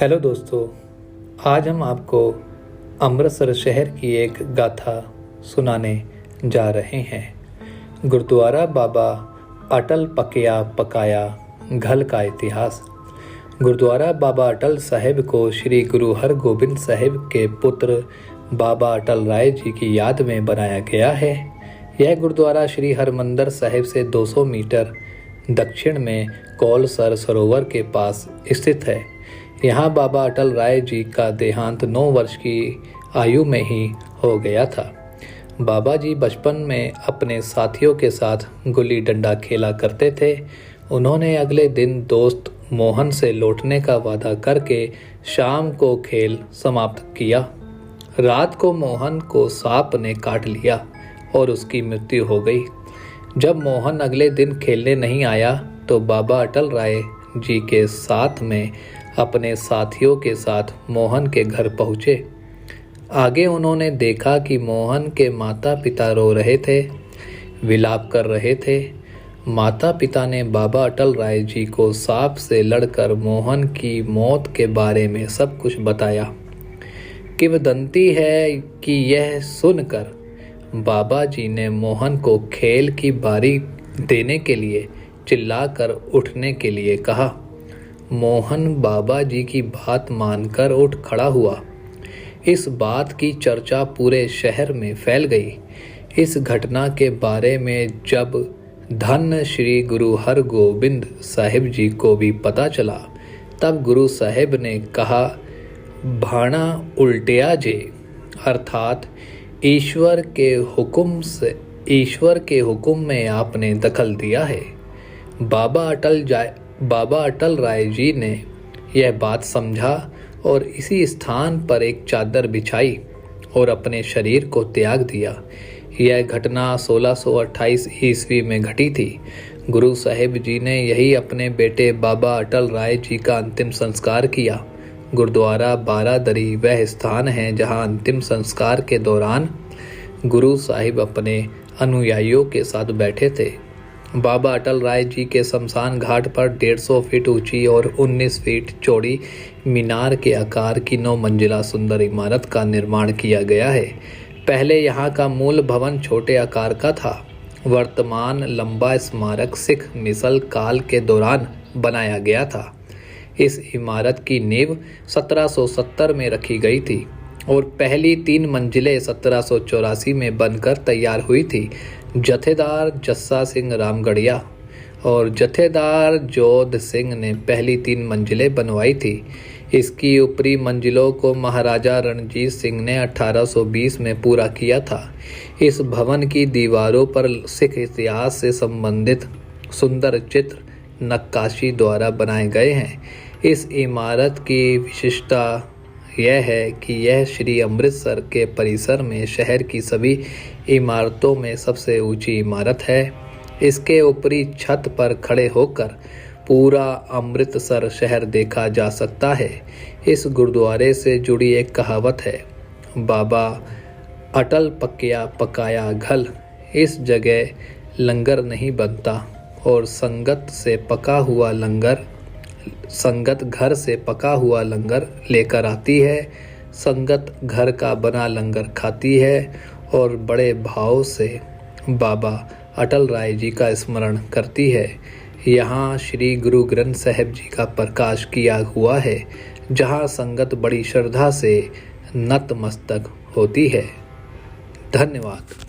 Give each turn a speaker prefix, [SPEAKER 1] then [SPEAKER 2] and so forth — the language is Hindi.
[SPEAKER 1] हेलो दोस्तों, आज हम आपको अमृतसर शहर की एक गाथा सुनाने जा रहे हैं। गुरुद्वारा बाबा अटल पकिया पकाया घल का इतिहास। गुरुद्वारा बाबा अटल साहिब को श्री गुरु हरगोबिंद साहिब के पुत्र बाबा अटल राय जी की याद में बनाया गया है। यह गुरुद्वारा श्री हरमंदिर साहिब से 200 मीटर दक्षिण में कौलसर सरोवर के पास स्थित है। यहाँ बाबा अटल राय जी का देहांत 9 वर्ष की आयु में ही हो गया था। बाबा जी बचपन में अपने साथियों के साथ गुल्ली डंडा खेला करते थे। उन्होंने अगले दिन दोस्त मोहन से लौटने का वादा करके शाम को खेल समाप्त किया। रात को मोहन को सांप ने काट लिया और उसकी मृत्यु हो गई। जब मोहन अगले दिन खेलने नहीं आया तो बाबा अटल राय जी के साथ में अपने साथियों के साथ मोहन के घर पहुँचे। आगे उन्होंने देखा कि मोहन के माता पिता रो रहे थे, विलाप कर रहे थे। माता पिता ने बाबा अटल राय जी को सांप से लड़कर मोहन की मौत के बारे में सब कुछ बताया। किंवदंती है कि यह सुनकर बाबा जी ने मोहन को खेल की बारी देने के लिए चिल्लाकर उठने के लिए कहा। मोहन बाबा जी की बात मानकर उठ खड़ा हुआ। इस बात की चर्चा पूरे शहर में फैल गई। इस घटना के बारे में जब धन श्री गुरु हरगोबिंद साहिब जी को भी पता चला, तब गुरु साहिब ने कहा, भाना उल्टिया जे, अर्थात ईश्वर के हुक्म में आपने दखल दिया है। बाबा अटल राय जी ने यह बात समझा और इसी स्थान पर एक चादर बिछाई और अपने शरीर को त्याग दिया। यह घटना 1628 ईस्वी में घटी थी। गुरु साहिब जी ने यही अपने बेटे बाबा अटल राय जी का अंतिम संस्कार किया। गुरुद्वारा बारादरी वह स्थान है जहां अंतिम संस्कार के दौरान गुरु साहिब अपने अनुयायियों के साथ बैठे थे। बाबा अटल राय जी के शमशान घाट पर 150 फीट ऊंची और 19 फीट चौड़ी मीनार के आकार की 9 मंजिला सुंदर इमारत का निर्माण किया गया है। पहले यहाँ का मूल भवन छोटे आकार का था। वर्तमान लंबा स्मारक सिख मिसल काल के दौरान बनाया गया था। इस इमारत की नींव 1770 में रखी गई थी और पहली 3 मंजिलें 1784 में बनकर तैयार हुई थी। जथेदार जस्सा सिंह रामगढ़िया और जथेदार जोध सिंह ने पहली 3 मंजिलें बनवाई थी। इसकी ऊपरी मंजिलों को महाराजा रणजीत सिंह ने 1820 में पूरा किया था। इस भवन की दीवारों पर सिख इतिहास से संबंधित सुंदर चित्र नक्काशी द्वारा बनाए गए हैं। इस इमारत की विशिष्टता यह है कि यह श्री अमृतसर के परिसर में शहर की सभी इमारतों में सबसे ऊंची इमारत है। इसके ऊपरी छत पर खड़े होकर पूरा अमृतसर शहर देखा जा सकता है। इस गुरुद्वारे से जुड़ी एक कहावत है, बाबा अटल पकिया पकाया घल। इस जगह लंगर नहीं बनता और संगत घर से पका हुआ लंगर लेकर आती है। संगत घर का बना लंगर खाती है और बड़े भाव से बाबा अटल राय जी का स्मरण करती है। यहाँ श्री गुरु ग्रंथ साहिब जी का प्रकाश किया हुआ है, जहाँ संगत बड़ी श्रद्धा से नतमस्तक होती है। धन्यवाद।